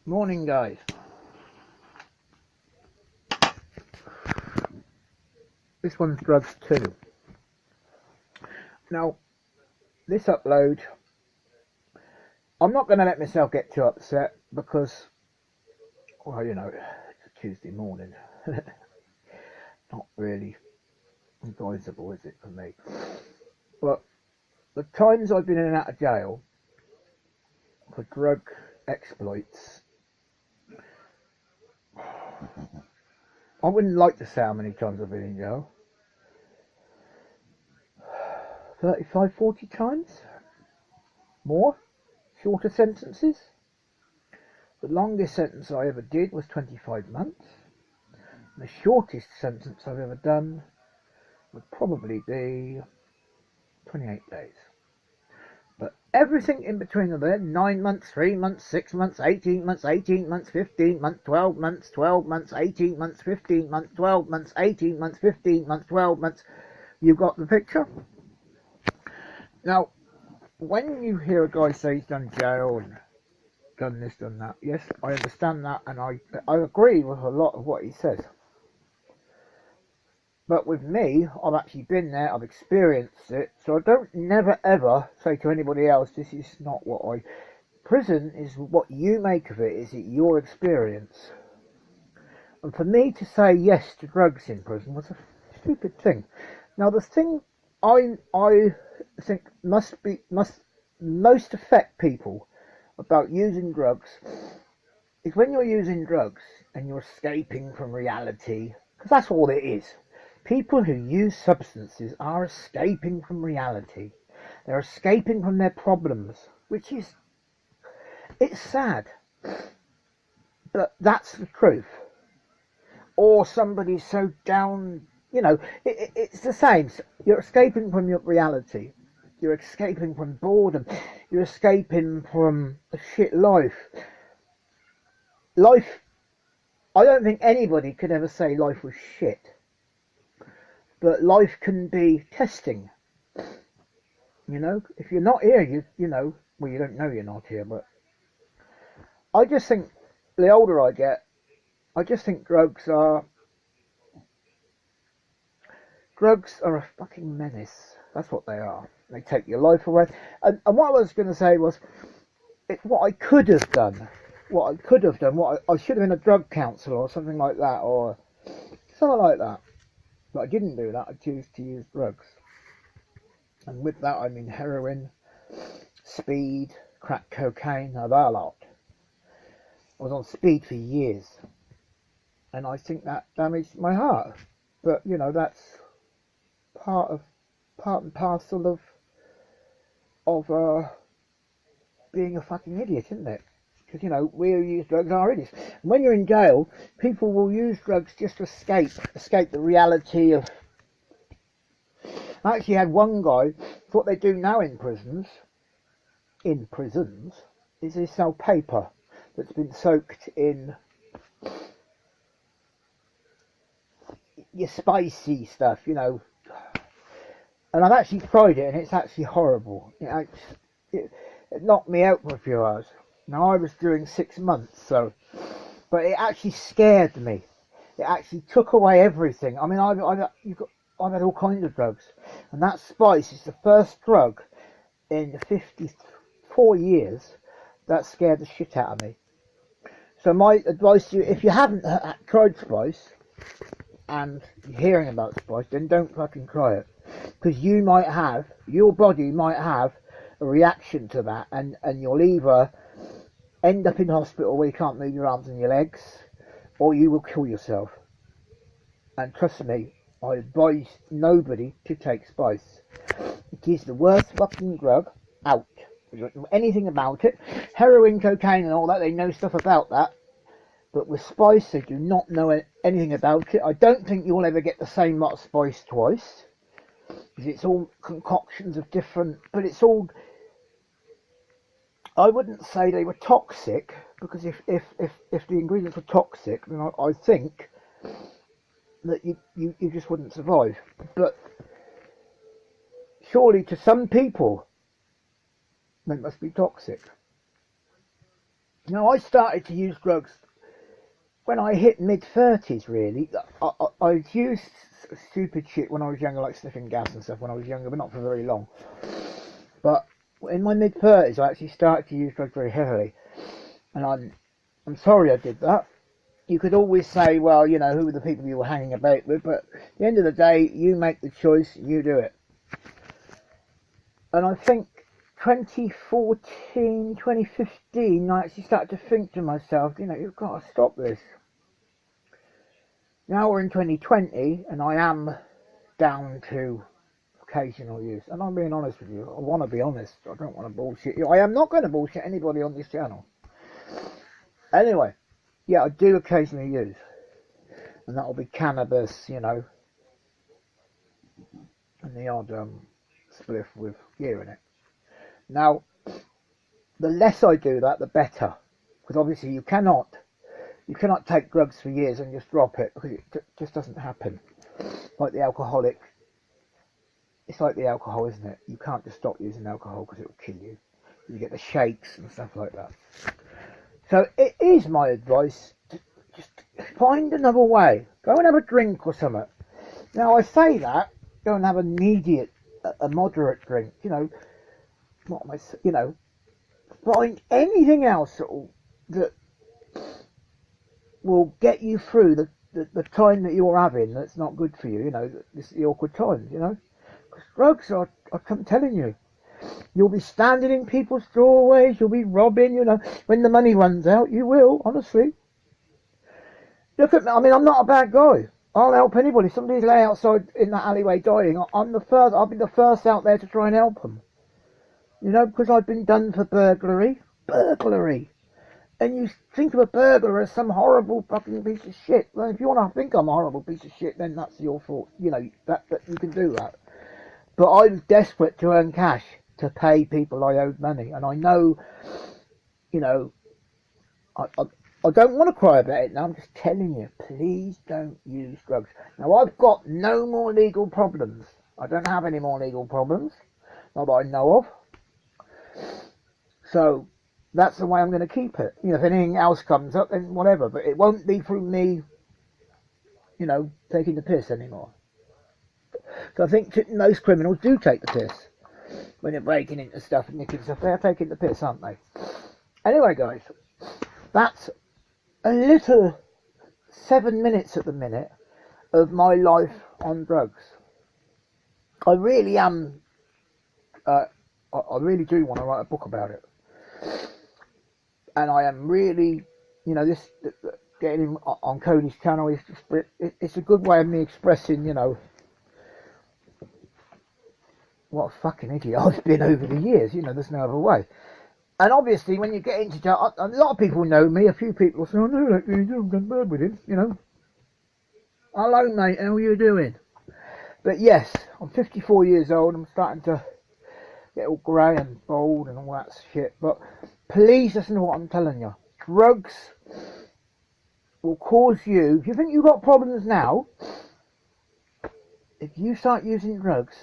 Morning, guys. This one's drugs too. Now, this upload, I'm not going to let myself get too upset because, well, it's a Tuesday morning. Not really advisable, is it, for me? But the times I've been in and out of jail for drug exploits, I wouldn't like to say how many times I've been in jail. 35, 40 times? More? Shorter sentences? The longest sentence I ever did was 25 months. The shortest sentence I've ever done would probably be 28 days. But everything in between of there, 9 months, 3 months, 6 months, 18 months, 18 months, 15 months, 12 months, 12 months, 18 months, 15 months, 12 months, 18 months, 15 months, 12 months. You got the picture? Now, when you hear a guy say he's done jail and done this, done that, yes, I understand that, and I agree with a lot of what he says. But with me, I've actually been there, I've experienced it, so I don't never ever say to anybody else, this is not what I... Prison is what you make of it, is it your experience? And for me to say yes to drugs in prison was a stupid thing. Now the thing I think must most affect people about using drugs is when you're using drugs and you're escaping from reality, because that's all it is. People who use substances are escaping from reality. They're escaping from their problems, which is, it's sad, but that's the truth. Or somebody's so down, it's the same. You're escaping from your reality. You're escaping from boredom. You're escaping from a shit life. Life, I don't think anybody could ever say life was shit. But life can be testing. If you're not here, you don't know you're not here, but I just think the older I get, I just think drugs are a fucking menace. That's what they are. They take your life away. And what I was going to say was, it's what I could have done. What I should have been a drug counsellor or something like that, or something like that. But I didn't do that. I chose to use drugs. And with that, I mean heroin, speed, crack cocaine, that lot. I was on speed for years. And I think that damaged my heart. But, that's part and parcel of being a fucking idiot, isn't it? Because, we who use drugs are idiots. And when you're in jail, people will use drugs just to escape the reality of... I actually had one guy, what they do now in prisons, is they sell paper that's been soaked in your spicy stuff, And I've actually tried it, and it's actually horrible. It knocked me out for a few hours. Now I was doing 6 months, but it actually scared me. It actually took away everything. I mean, I've had all kinds of drugs, and that spice is the first drug in 54 years that scared the shit out of me. So my advice to you, if you haven't tried spice and you're hearing about spice, then don't fucking try it, because your body might have a reaction to that, and you'll either end up in hospital where you can't move your arms and your legs, or you will kill yourself. And trust me, I advise nobody to take spice. It is the worst fucking drug out. You don't know anything about it. Heroin, cocaine and all that, they know stuff about that. But with spice, they do not know anything about it. I don't think you'll ever get the same lot of spice twice, because it's all concoctions of different, but it's all... I wouldn't say they were toxic, because if the ingredients were toxic, then I think that you just wouldn't survive. But surely to some people, they must be toxic. Now, I started to use drugs when I hit mid-30s, really. I'd used stupid shit when I was younger, like sniffing gas and stuff when I was younger, but not for very long. But in my mid-30s, I actually started to use drugs very heavily. And I'm sorry I did that. You could always say, well, you know, who were the people you were hanging about with, but at the end of the day, you make the choice, you do it. And I think 2014, 2015, I actually started to think to myself, you know, you've got to stop this. Now we're in 2020, and I am down to occasional use. And I'm being honest with you. I want to be honest. I don't want to bullshit you. I am not going to bullshit anybody on this channel. Anyway, yeah, I do occasionally use. And that'll be cannabis, you know. And the odd spliff with gear in it. Now, the less I do that, the better. Because obviously you cannot take drugs for years and just drop it, because it just doesn't happen. Like the alcoholic. It's like the alcohol, isn't it? You can't just stop using alcohol because it will kill you. You get the shakes and stuff like that. So it is my advice to just find another way. Go and have a drink or something. Now I say that, go and have a moderate drink. You know, what am I? You know, find anything else that will get you through the time that you're having that's not good for you. You know, the awkward times. You know, because drugs are, I'm telling you. You'll be standing in people's doorways, you'll be robbing, you know. When the money runs out, you will, honestly. Look at me, I mean, I'm not a bad guy. I'll help anybody. If somebody's lay outside in that alleyway dying, I'll be the first out there to try and help them. You know, because I've been done for burglary. Burglary! And you think of a burglar as some horrible fucking piece of shit. Well, if you want to think I'm a horrible piece of shit, then that's your fault. You know, that you can do that. But I was desperate to earn cash, to pay people I owed money. And I know, you know, I don't want to cry about it now. I'm just telling you, please don't use drugs. Now, I've got no more legal problems. I don't have any more legal problems. Not that I know of. So, that's the way I'm going to keep it. You know, if anything else comes up, then whatever. But it won't be through me, you know, taking the piss anymore. So I think most criminals do take the piss. When they're breaking into stuff and nicking stuff, they're taking the piss, aren't they? Anyway, guys, that's a little 7 minutes at the minute of my life on drugs. I really am, I really do want to write a book about it. And I am really, you know, this, getting on Cody's channel is just, it's a good way of me expressing, you know, what a fucking idiot I've been over the years. You know, there's no other way. And obviously, when you get into jail, a lot of people know me. A few people say, "I know that guy, I've done bad with him." You know. Hello, mate. How are you doing? But yes, I'm 54 years old. I'm starting to get all grey and bald and all that shit. But please listen to what I'm telling you. Drugs will cause you. If you think you've got problems now, if you start using drugs,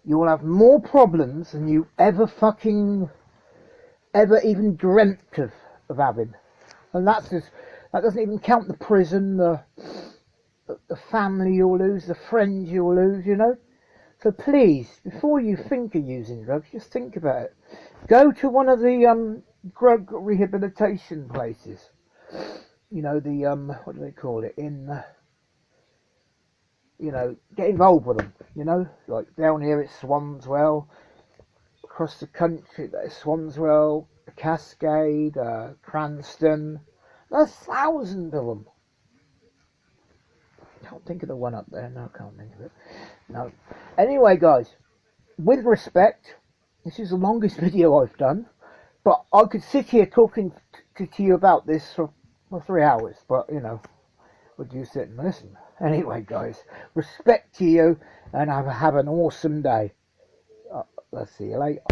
you will have more problems than you ever even dreamt of having. And that doesn't even count the prison, the family you'll lose, the friends you'll lose, you know. So please, before you think of using drugs, just think about it. Go to one of the drug rehabilitation places. You know, the what do they call it? You know, get involved with them, you know, like down here it's Swanswell, across the country there's Swanswell, Cascade, Cranston, there's thousands of them. Can't think of the one up there, no, I can't think of it, no. Anyway, guys, with respect, this is the longest video I've done, but I could sit here talking to you about this for 3 hours, but, you know, would you sit and listen? Anyway, guys, respect to you, and have an awesome day. Let's see you later.